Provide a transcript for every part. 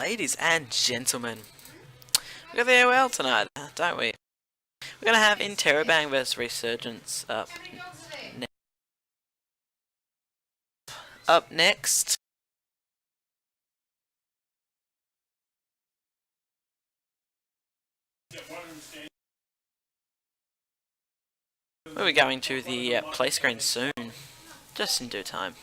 Ladies and gentlemen, we got the AOL tonight, don't we? We're gonna have Interrobang vs Resurgence up next. We'll be going to the play screen soon, just in due time.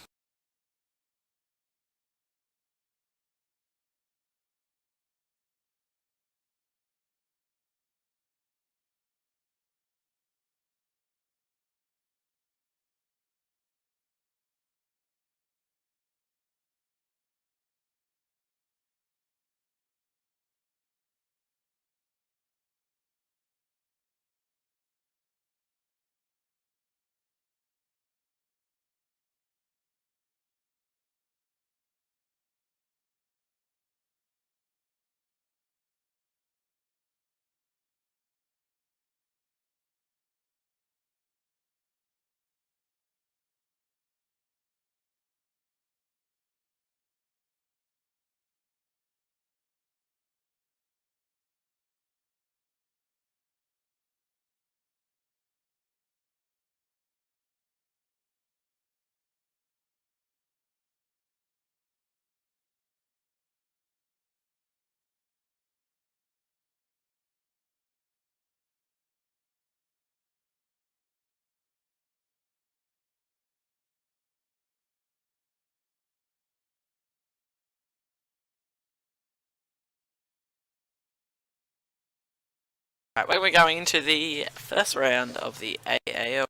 Right, we're going into the first round of the AAOL.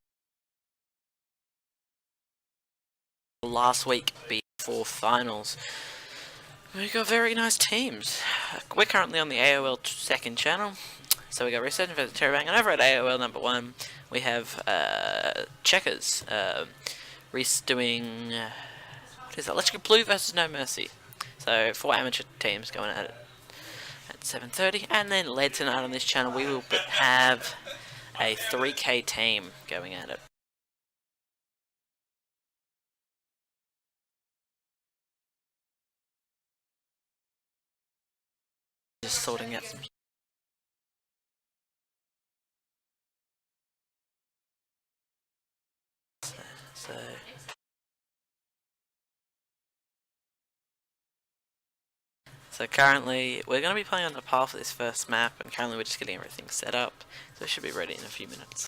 Last week before finals. We got very nice teams. We're currently on the AOL second channel, so we got Resurgence vs Interrobang, and over at AOL number 1 we have Checkers. Reese doing what is that? Electric Blue versus No Mercy. So 4 amateur teams going at it at 7:30, and then later tonight on this channel we will have a 3K team going at it. Just sorting out some. So currently, we're going to be playing on the path for this first map, and currently we're just getting everything set up, so it should be ready in a few minutes.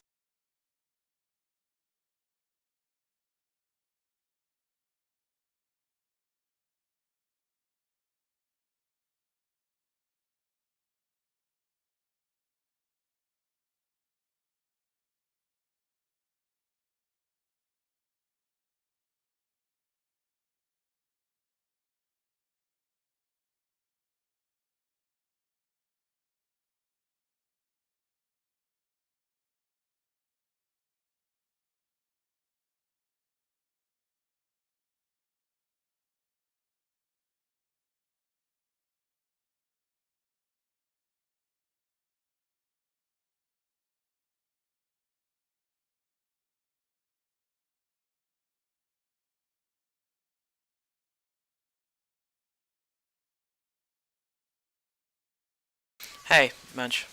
Hey, Munch.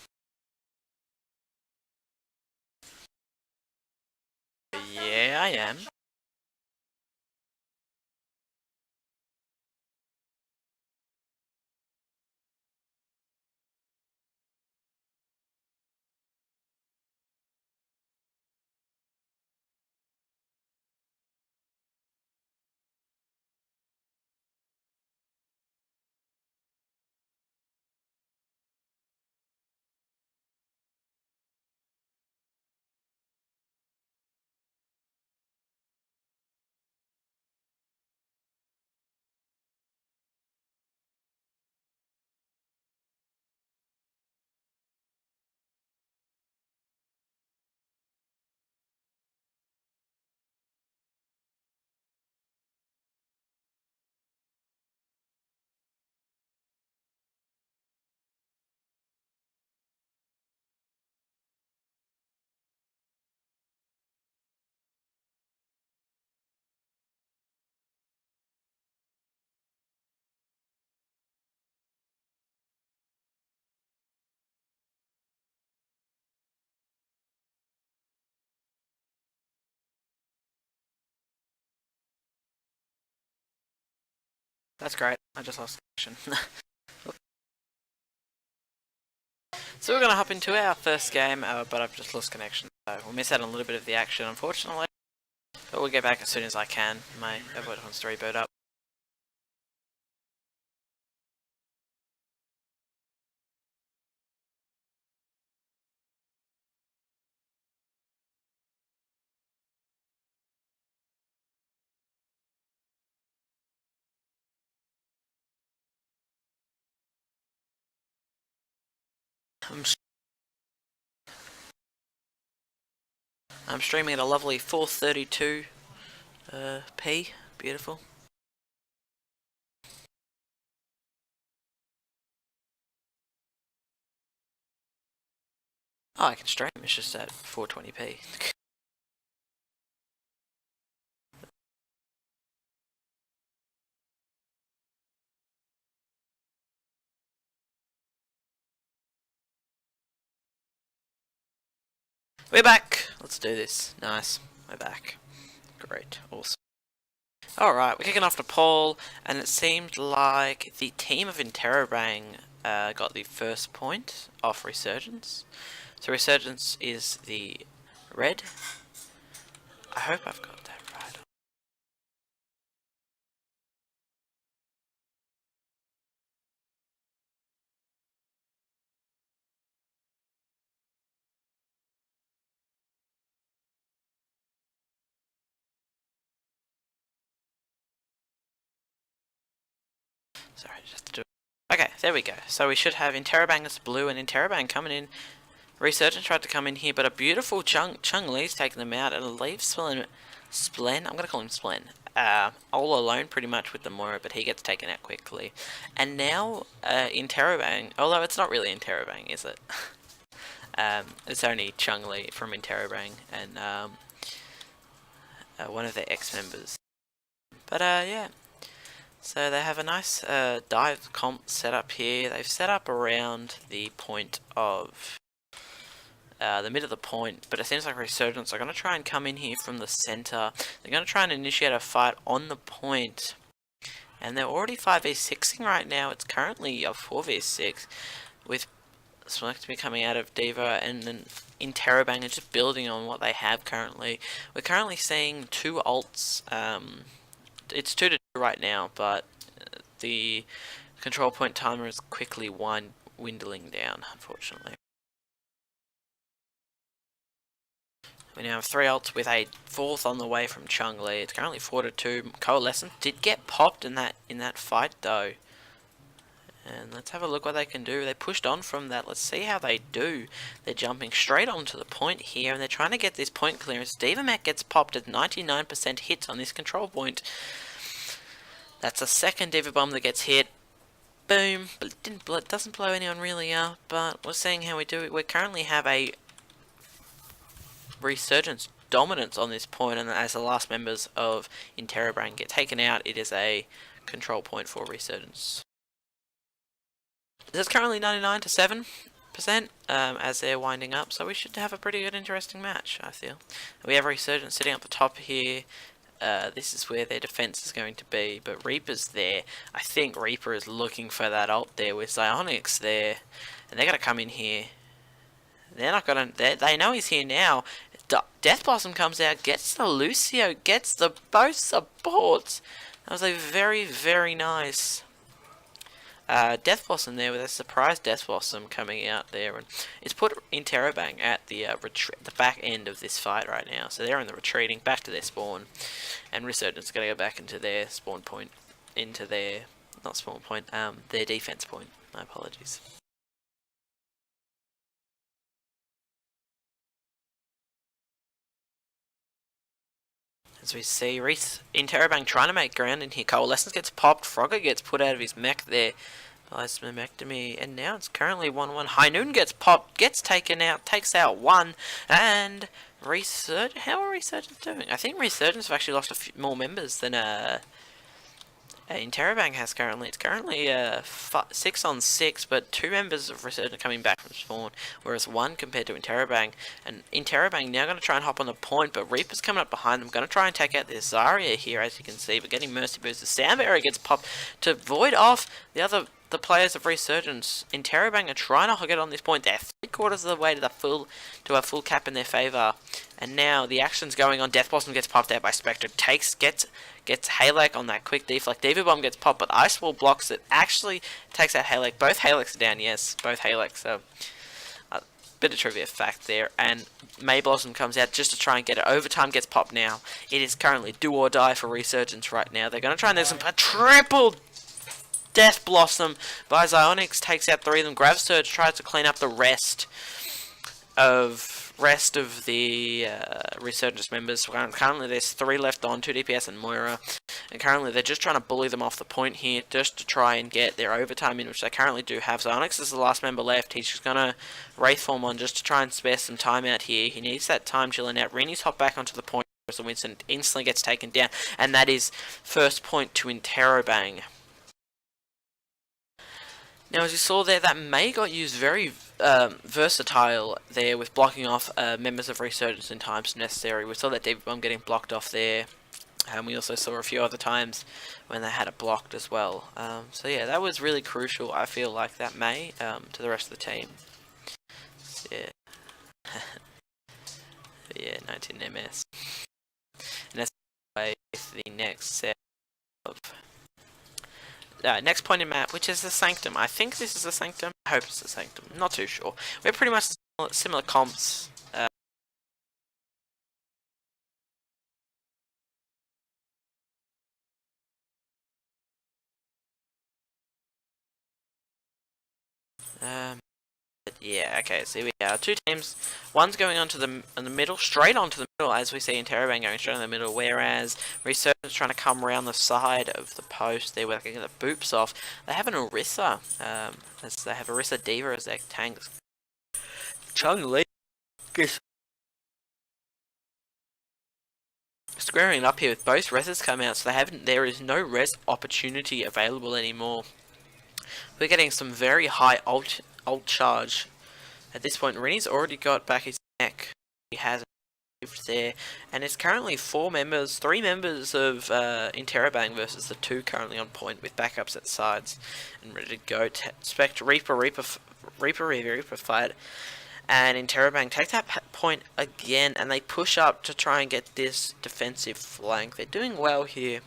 Yeah, I am. That's great. I just lost connection. So we're going to hop into our first game, but I've just lost connection. So we'll miss out on a little bit of the action, unfortunately. But we'll get back as soon as I can. My Overwatch wants to reboot up. I'm streaming at a lovely 432 p. Beautiful. Oh, I can stream. It's just at 420p. We're back. Let's do this. Nice. We're back. Great. Awesome. Alright, we're kicking off the poll, and it seemed like the team of Interrobang got the first point off Resurgence. So Resurgence is the red. I hope I've got that right. Sorry, just have to do it. Okay, there we go. So we should have Interrobang as blue, and Interrobang coming in. Resurgence tried to come in here, but a beautiful Chung Lee's taking them out, and leaves Splen, I'm going to call him Splen, all alone pretty much with the Moira, but he gets taken out quickly. And now Interrobang, although it's not really Interrobang, is it? It's only Chung Lee from Interrobang and one of their ex-members. But yeah. So they have a nice dive comp set up here. They've set up around the point of the mid of the point, but it seems like Resurgence are going to try and come in here from the center. They're going to try and initiate a fight on the point, and they're already 5v6ing right now. It's currently a 4v6 with Select to be coming out of Diva, and then Interrobang are just building on what they have currently. We're currently seeing two ults. It's 2-2 right now, but the control point timer is quickly dwindling down, unfortunately. We now have 3 ults with a 4th on the way from Chung Lee. It's currently 4-2. Coalescence did get popped in that fight though. And let's have a look what they can do. They pushed on from that. Let's see how they do. They're jumping straight onto the point here, and they're trying to get this point clearance. Divamac gets popped at 99% hits on this control point. That's a second Diva Bomb that gets hit. Boom. But it doesn't blow anyone really up, but we're seeing how we do it. We currently have a Resurgence dominance on this point, and as the last members of Interrobang get taken out, it is a control point for Resurgence. This is currently 99 to 7% as they're winding up, so we should have a pretty good, interesting match, I feel. We have Resurgence sitting up the top here. This is where their defense is going to be, but Reaper's there. I think Reaper is looking for that ult there with Xionyx there, and they're going to come in here. They're not going to... They know he's here now. Death Blossom comes out, gets the Lucio, gets the both supports. That was a very, very nice Death Blossom there, with a surprise Death Blossom coming out there, and it's put Interrobang at the back end of this fight right now. So they're in the retreating back to their spawn, and Resurgence is going to go back into their spawn point, into their not spawn point, their defense point. My apologies. As we see, Interrobang trying to make ground in here. Coalescence gets popped. Frogger gets put out of his mech there by Smemectomy. And now it's currently 1-1. High Noon gets popped, gets taken out, takes out one. And how are Resurgence doing? I think Resurgence have actually lost a few more members than Interrobang has it's currently 6 on 6, but 2 members of Resurgence are coming back from spawn, whereas 1 compared to Interrobang. And Interrobang now going to try and hop on the point, but Reaper's coming up behind them, going to try and take out this Zarya here, as you can see, but getting Mercy Boost. The Soundbarrier gets popped to void off the players of Resurgence. Interrobang are trying to get on this point. They're 3/4 of the way to a full cap in their favour. And now the action's going on. Death Blossom gets popped out by Spectre. Gets Halak on that quick deflect. Diva Bomb gets popped, but Ice Wall blocks it. Actually takes out Halak. Both Halaks are down, yes. Both Halaks. So, a bit of trivia fact there. And May Blossom comes out just to try and get it. Overtime gets popped now. It is currently do or die for Resurgence right now. They're going to try and do some triple Death Blossom by Xionyx. Takes out 3 of them. Gravsurge tries to clean up the rest of the Resurgence members. Currently there's 3 left on, 2 DPS and Moira, and currently they're just trying to bully them off the point here just to try and get their overtime in, which they currently do have. Xionyx is the last member left. He's just gonna Wraith form on just to try and spare some time out here. He needs that time chilling out. Rennie's hop back onto the point, so Winston instantly gets taken down, and that is first point to Interrobang. Now, as you saw there, that May got used very versatile there with blocking off members of Resurgence in times necessary. We saw that Diva Bomb getting blocked off there, and we also saw a few other times when they had it blocked as well. So yeah, that was really crucial, I feel like, that May to the rest of the team. So, yeah. Yeah, 19 MS. And that's the next set of... next point in map, which is the Sanctum. I think this is the Sanctum. I hope it's the Sanctum. Not too sure. We're pretty much similar comps. Yeah, okay, so we are 2 teams. One's going on to the middle, straight onto the middle, as we see Interrobang going straight in the middle, whereas Resurgence trying to come around the side of the post there where they can get the boops off. They have an Orisa, as they have Orisa Diva as their tanks. Chung Li squaring it up here with both reses come out, so there is no res opportunity available anymore. We're getting some very high ult charge at this point. Rennie's already got back his neck. He has moved there, and it's currently 3 members of Interrobang versus the 2 currently on point with backups at sides and ready to go. Spectre Reaper fight, and Interrobang take that point again, and they push up to try and get this defensive flank. They're doing well here.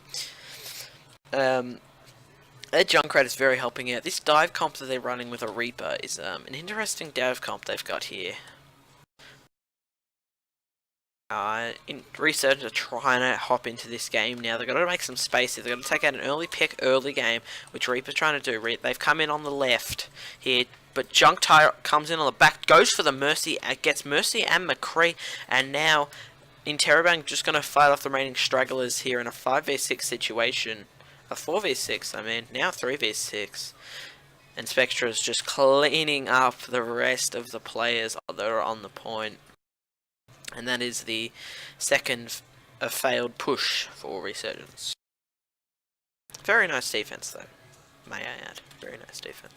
Their Junkrat is very helping out. This dive comp that they're running with a Reaper is an interesting dive comp they've got here. Resurgence are trying to hop into this game now. They've got to make some space here. They've got to take out an early pick, early game, which Reaper's trying to do. They've come in on the left here, but Junktire comes in on the back, goes for the Mercy, gets Mercy and McCree, and now Interrobang just going to fight off the remaining stragglers here in a 5v6 situation. A 4v6, I mean, now 3v6. And Spectre is just cleaning up the rest of the players that are on the point. And that is the second failed push for Resurgence. Very nice defense, though, may I add. Very nice defense.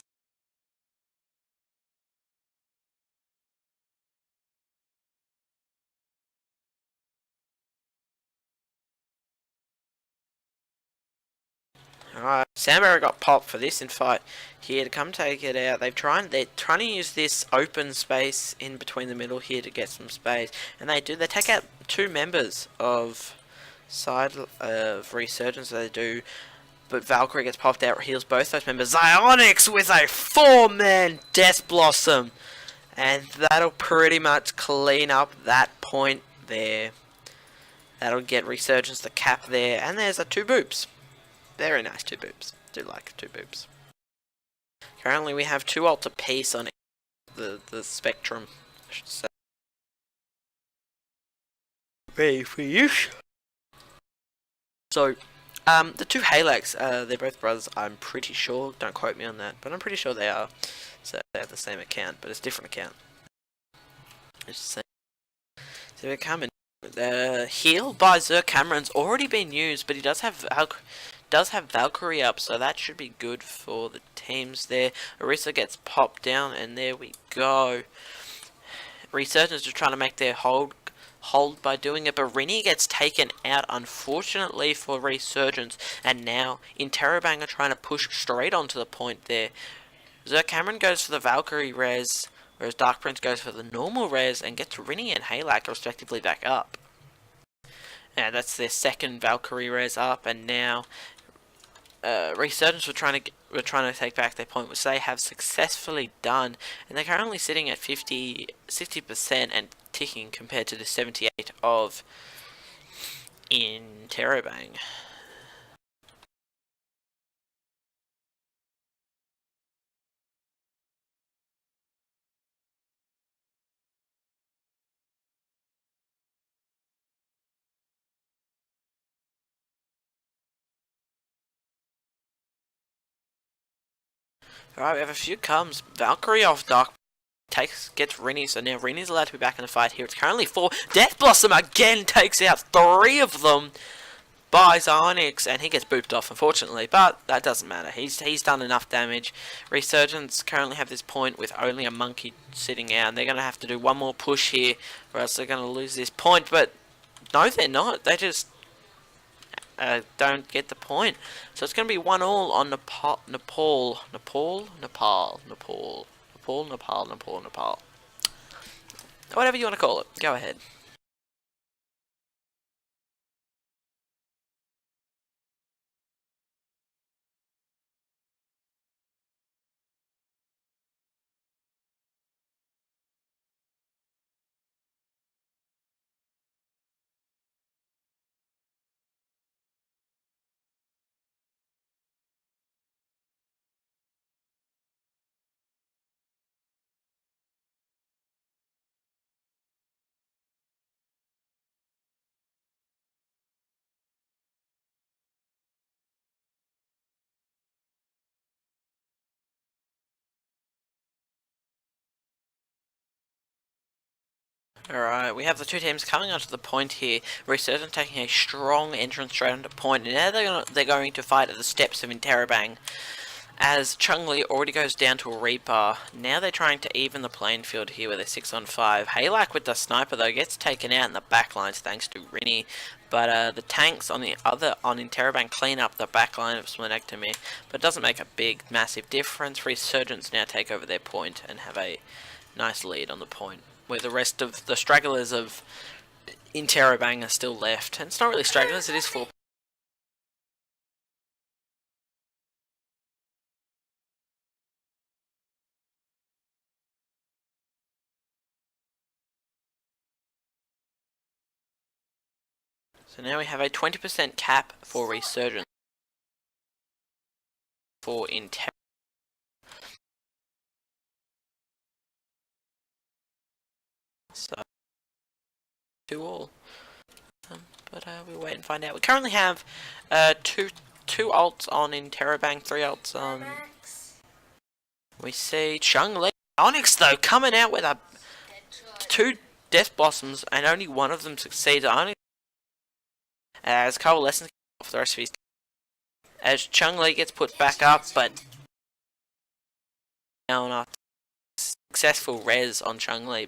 Alright, Soundbarrier got popped for this in fight here to come take it out. They're trying to use this open space in between the middle here to get some space, and they do. They take out 2 members of side of Resurgence. They do, but Valkyrie gets popped out, heals both those members. Xionyx with a 4-man Death Blossom, and that'll pretty much clean up that point there. That'll get Resurgence the cap there, and there's a 2 boops. Very nice 2 boops. Do like 2 boops. Currently we have 2 ult apiece on the spectrum, I should say. Ready for use. So, the 2 Halaks, they're both brothers, I'm pretty sure. Don't quote me on that, but I'm pretty sure they are. So they have the same account, but it's a different account. It's the same. So we're coming. The heal by Zerk Cameron's already been used, but he does have does have Valkyrie up, so that should be good for the teams there. Orisa gets popped down, and there we go. Resurgence are trying to make their hold by doing it, but Rini gets taken out, unfortunately, for Resurgence, and now Interrobang are trying to push straight onto the point there. Cameron goes for the Valkyrie res, whereas Dark Prince goes for the normal res and gets Rini and Halak respectively back up. And that's their second Valkyrie res up, and now Resurgence were trying to take back their point, which they have successfully done, and they're currently sitting at 60% and ticking compared to the 78 of Interrobang. Alright, we have a few comes. Valkyrie off Dark gets Rini, so now Rini's allowed to be back in the fight here. It's currently 4. Death Blossom again takes out 3 of them by Onyx, and he gets booped off, unfortunately, but that doesn't matter. He's done enough damage. Resurgence currently have this point with only a monkey sitting out, and they're going to have to do one more push here, or else they're going to lose this point, but no, they're not. They just don't get the point. So it's going to be 1-1 on Nepal. Whatever you want to call it. Go ahead. Alright, we have the two teams coming onto the point here. Resurgence taking a strong entrance straight onto point, and now they're going to fight at the steps of Interrobang. As Chun-Li already goes down to a Reaper, now they're trying to even the playing field here with a 6-on-5. Halak with the sniper though gets taken out in the backlines thanks to Rini, but the tanks on Interrobang clean up the backline of Splenectomy, but it doesn't make a big, massive difference. Resurgence now take over their point and have a nice lead on the point, where the rest of the stragglers of Interrobang are still left. And it's not really stragglers, it is 4. So now we have a 20% cap for Resurgence for Interrobang. So 2-all. But we'll wait and find out. We currently have two ults on Interrobang, 3 ults on. We see Chun-Li. Onyx though coming out with 2 Death Blossoms, and only one of them succeeds. Onyx as Coalescence off the rest of his. As Chun-Li gets put back up, but now not successful res on Chun-Li.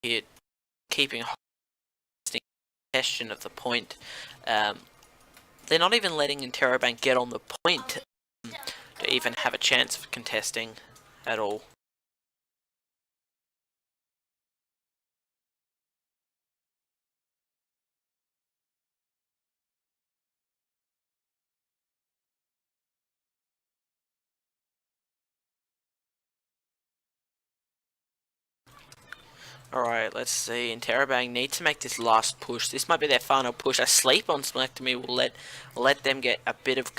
Here, keeping question of the point. They're not even letting Interrobang get on the point to even have a chance of contesting at all. Alright, let's see. Interrobang need to make this last push. This might be their final push. A sleep on Splenectomy will let them get a bit of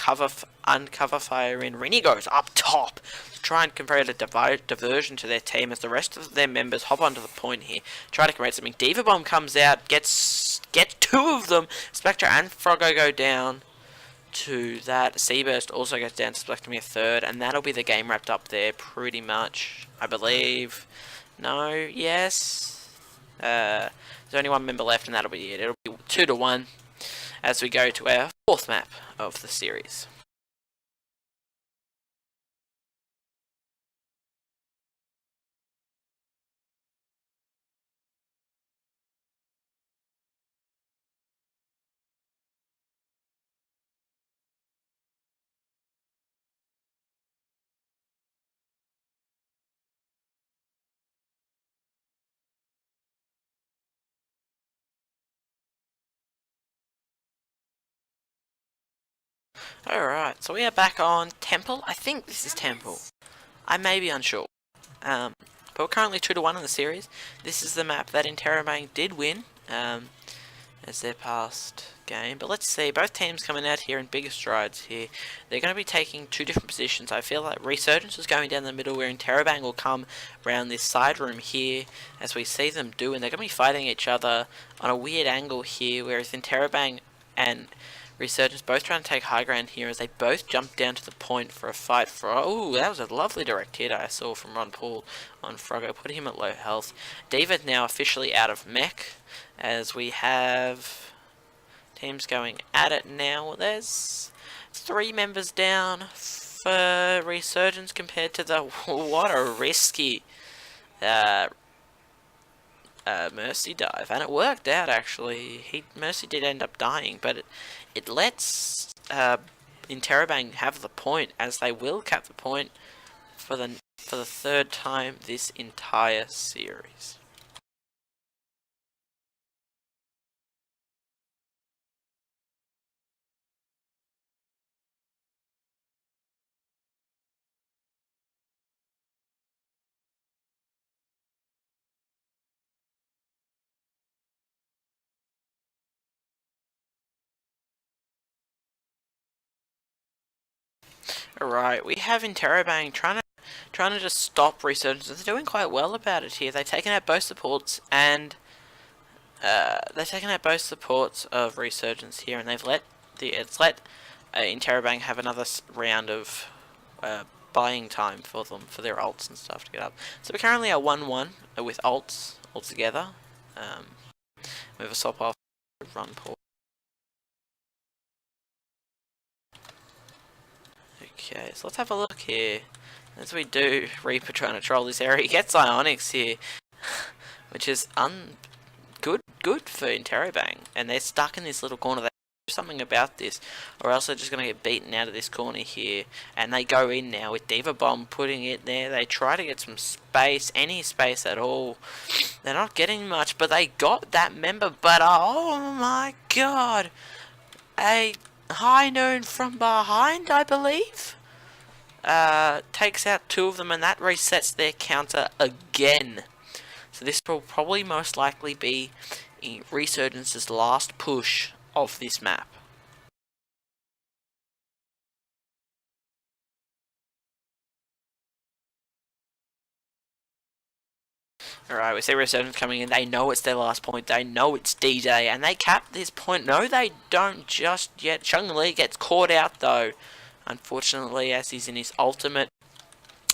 uncover fire in. Rini goes up top to try and create a diversion to their team as the rest of their members hop onto the point here. Try to create something. Diva Bomb comes out, gets 2 of them. Spectra and Froggo go down to that. Seaburst also goes down to Splenectomy a 3rd, and that'll be the game wrapped up there pretty much, I believe. No, yes. There's only one member left, and that'll be it. It'll be 2-1 as we go to our fourth map of the series. Alright, so we are back on Temple. I think this is Temple. I may be unsure. But we're currently 2-1 in the series. This is the map that Interrobang did win as their past game. But let's see, both teams coming out here in bigger strides here. They're going to be taking two different positions. I feel like Resurgence is going down the middle, where Interrobang will come around this side room here, as we see them do. And they're going to be fighting each other on a weird angle here, whereas Interrobang and Resurgence both trying to take high ground here as they both jump down to the point for a fight for... Oh, that was a lovely direct hit I saw from Ron Paul on Froggo, putting him at low health. Diva now officially out of mech, as we have teams going at it now. There's 3 members down for Resurgence compared to the... What a risky Mercy dive, and it worked out actually. Mercy did end up dying, but it lets Interrobang have the point, as they will cap the point for the 3rd time this entire series. Alright, we have Interrobang trying to just stop Resurgence. They're doing quite well about it here. They've taken out both supports, and they've taken out both supports of Resurgence here, and they've let Interrobang have another round of buying time for them, for their ults and stuff to get up. So we're currently at 1-1 with ults altogether. We have a swap off run Paul. Okay, so let's have a look here. As we do, Reaper trying to troll this area. He gets Ionics here, which is good for Interrobang. And they're stuck in this little corner. They do something about this, or else they're just going to get beaten out of this corner here. And they go in now with Diva Bomb putting it there. They try to get some space, any space at all. They're not getting much, but they got that member. But oh my god, a High Noon from behind, I believe, takes out 2 of them, and that resets their counter again. So this will probably most likely be Resurgence's last push of this map. Alright, we see Resurgence coming in. They know it's their last point. They know it's D-Day, and they cap this point. No, they don't just yet. Chung-Li gets caught out, though, unfortunately, as he's in his ultimate.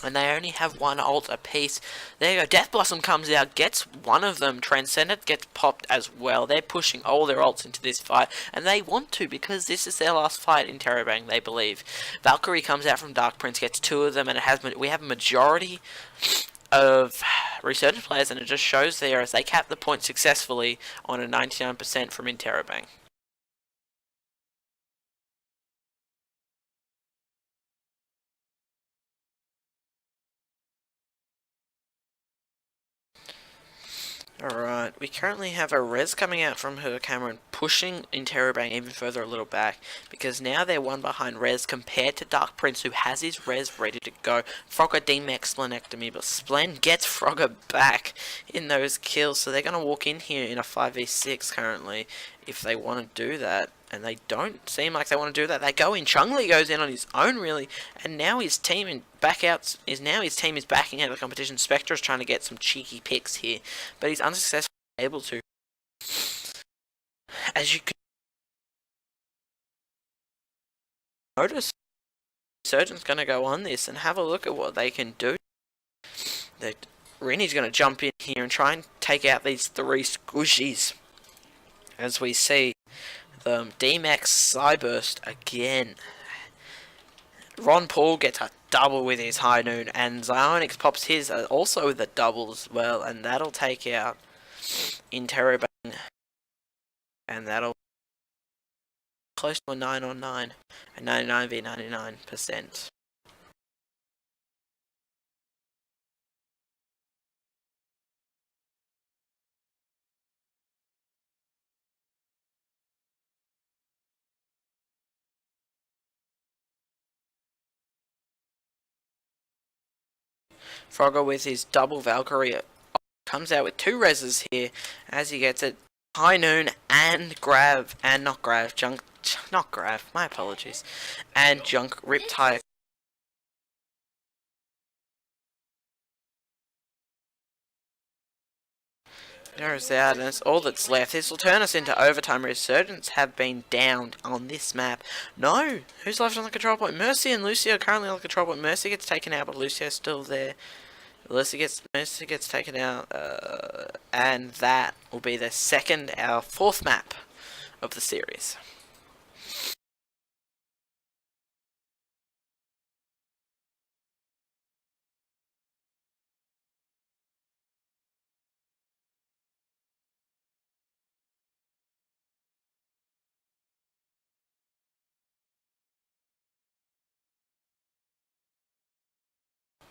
And they only have 1 ult apiece. There you go. Death Blossom comes out, gets one of them. Transcendent gets popped as well. They're pushing all their ults into this fight, and they want to, because this is their last fight in Interrobang, they believe. Valkyrie comes out from Dark Prince, gets 2 of them, and we have a majority of Resurgence players, and it just shows there as they cap the point successfully on a 99% from Interrobang. Alright, we currently have a res coming out from her camera and pushing Interrobang even further a little back, because now they're 1 behind res compared to Dark Prince, who has his res ready to go. Frogger demech Splenectomy, but Splen gets Frogger back in those kills, so they're going to walk in here in a 5v6 currently if they want to do that. And they don't seem like they want to do that. They go in. Chung-Li goes in on his own, really, and now his team is backing out of the competition. Spectre's trying to get some cheeky picks here, but he's unsuccessfully able to. As you can notice, Resurgence going to go on this and have a look at what they can do. Rennie's going to jump in here and try and take out these three squishies. As we see the D-Max Cyburst again. Ron Paul gets a double with his High Noon, and Zionix pops his also with a double as well, and that'll take out Interrobang, and that'll close to a 9 on 9, a 99 v 99%. Frogger with his double Valkyrie comes out with 2 reses here as he gets it. High Noon and Grav, and not Grav, Junk, not Grav, my apologies, and Junk Riptide. There's out, and it's all that's left. This will turn us into overtime. Resurgence have been downed on this map. No! Who's left on the control point? Mercy and Lucio are currently on the control point. Mercy gets taken out, but Lucio's still there. Mercy gets taken out, and that will be our 4th map of the series.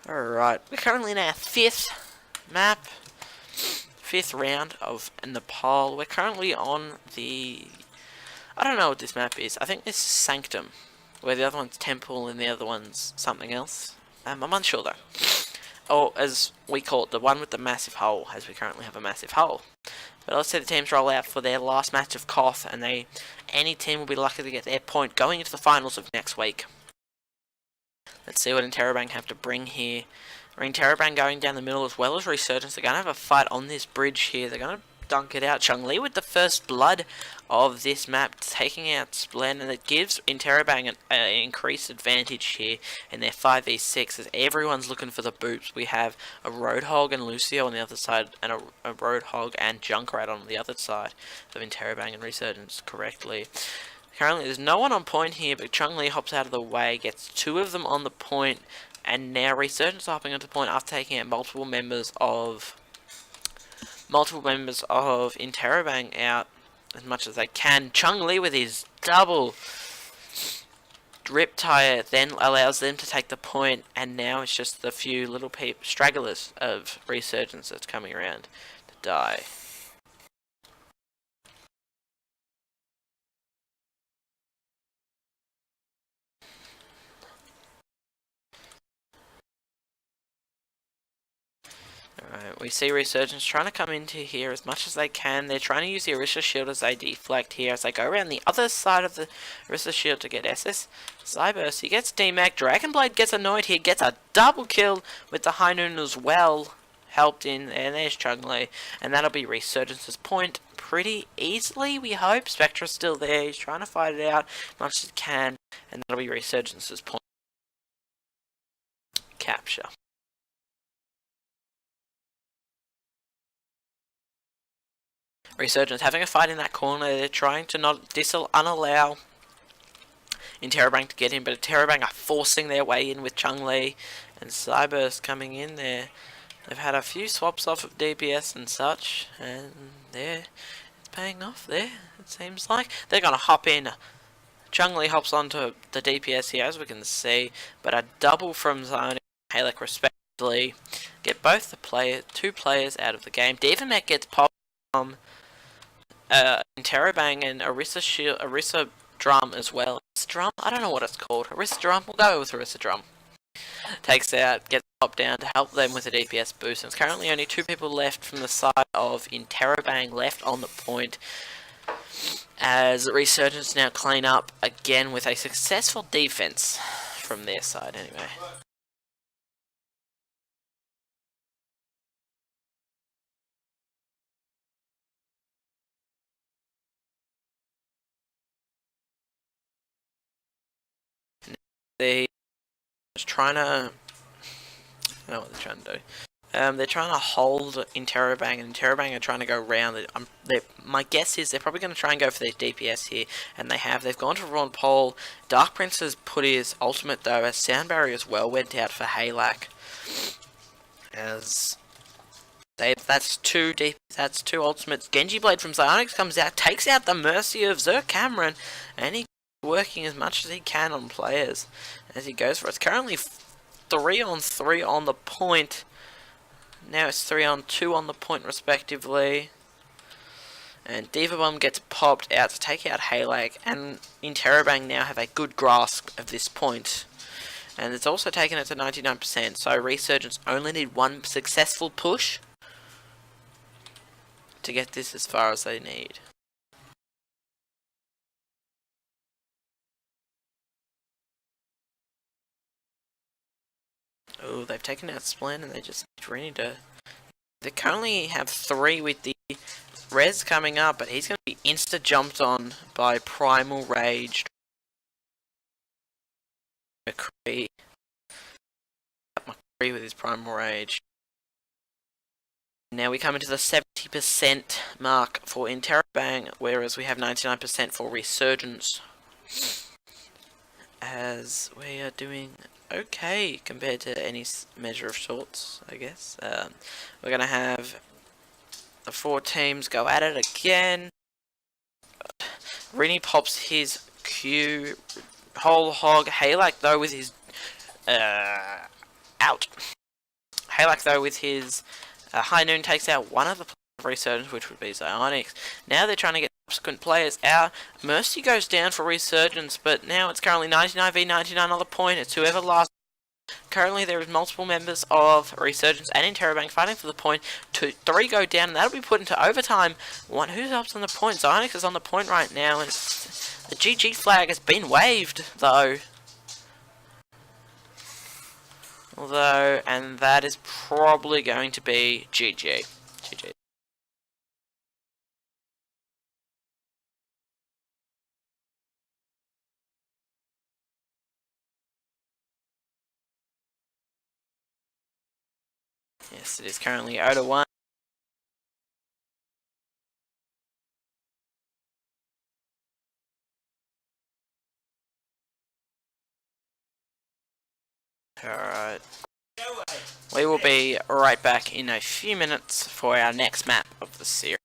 Alright, we're currently in our 5th map, 5th round of Nepal. We're currently on the... I don't know what this map is. I think this is Sanctum, where the other one's Temple and the other one's something else. I'm unsure though. Or as we call it, the one with the massive hole, as we currently have a massive hole. But let's see the teams roll out for their last match of Koth, and any team will be lucky to get their point going into the finals of next week. Let's see what Interrobang have to bring here. Interrobang going down the middle as well as Resurgence. They're going to have a fight on this bridge here. They're going to dunk it out. Chun-Li with the first blood of this map, taking out Splend, and it gives Interrobang an increased advantage here in their 5v6 as everyone's looking for the boops. We have a Roadhog and Lucio on the other side, and a Roadhog and Junkrat on the other side of Interrobang and Resurgence correctly. Currently, there's no one on point here, but Chun-Li hops out of the way, gets 2 of them on the point, and now Resurgence hopping onto point after taking out multiple members of Interrobang out as much as they can. Chun-Li with his double Riptide then allows them to take the point, and now it's just the few little stragglers of Resurgence that's coming around to die. Alright, we see Resurgence trying to come into here as much as they can. They're trying to use the Orisa shield as they deflect here as they go around the other side of the Orisa shield to get SS. Cyburst, he gets D-Mac. Dragonblade gets annoyed here, gets a double kill with the High Noon as well. Helped in, and there's Chun-Li. And that'll be Resurgence's point pretty easily, we hope. Spectra's still there, he's trying to fight it out as much as he can. And that'll be Resurgence's point capture. Resurgence having a fight in that corner. They're trying to not unallow Interrobang to get in, but Interrobang are forcing their way in with Chun-Li and Cyburst coming in there. They've had a few swaps off of DPS and such, and it's paying off there, it seems like. They're going to hop in. Chun-Li hops onto the DPS here, as we can see, but a double from Zion and Halek respectively get both the 2 players out of the game. Divamek gets popped from Interrobang and Orisa Drum as well. Orisa Drum? I don't know what it's called. Orisa Drum? We'll go with Orisa Drum. Takes out, gets popped down to help them with a DPS boost. And it's currently only 2 people left from the side of Interrobang left on the point. As Resurgence now clean up again with a successful defense from their side anyway. They just trying to... I don't know what they're trying to do. They're trying to hold Interrobang, and Interrobang are trying to go round it. My guess is they're probably going to try and go for their DPS here, and they have. They've gone to Ron Pole. Dark Prince has put his ultimate, though, as Sound Barrier as well went out for Halak. As that's two ultimates. Genji Blade from Psyonix comes out, takes out the Mercy of Zerk Cameron, and he's working as much as he can on players as he goes for it. It's currently 3-on-3 on the point. Now it's 3-on-2 on the point respectively. And Diva Bomb gets popped out to take out Halak, and Interrobang now have a good grasp of this point. And it's also taken it to 99%, so Resurgence only need one successful push to get this as far as they need. Oh, they've taken out Splend, and they just really need to... They currently have 3 with the Res coming up, but he's going to be insta-jumped on by Primal Rage. McCree with his Primal Rage. Now we come into the 70% mark for Interrobang, whereas we have 99% for Resurgence. As we are doing okay compared to any measure of sorts, I guess. We're going to have the 4 teams go at it again. Rini pops his Q. Whole hog. Halak, though, with his... out. Halak, though, with his High Noon takes out one of the Resurgence, which would be Psyonix. Now they're trying to get subsequent players out. Mercy goes down for Resurgence, but now it's currently 99 v 99 on the point. It's whoever lasts. Currently there is multiple members of Resurgence and Interrobang fighting for the point. 3 go down, and that'll be put into overtime. Who's up on the point? Psyonix is on the point right now, and the GG flag has been waved, though. And that is probably going to be GG. GG. Yes, it is currently 0-1. Alright. We will be right back in a few minutes for our next map of the series.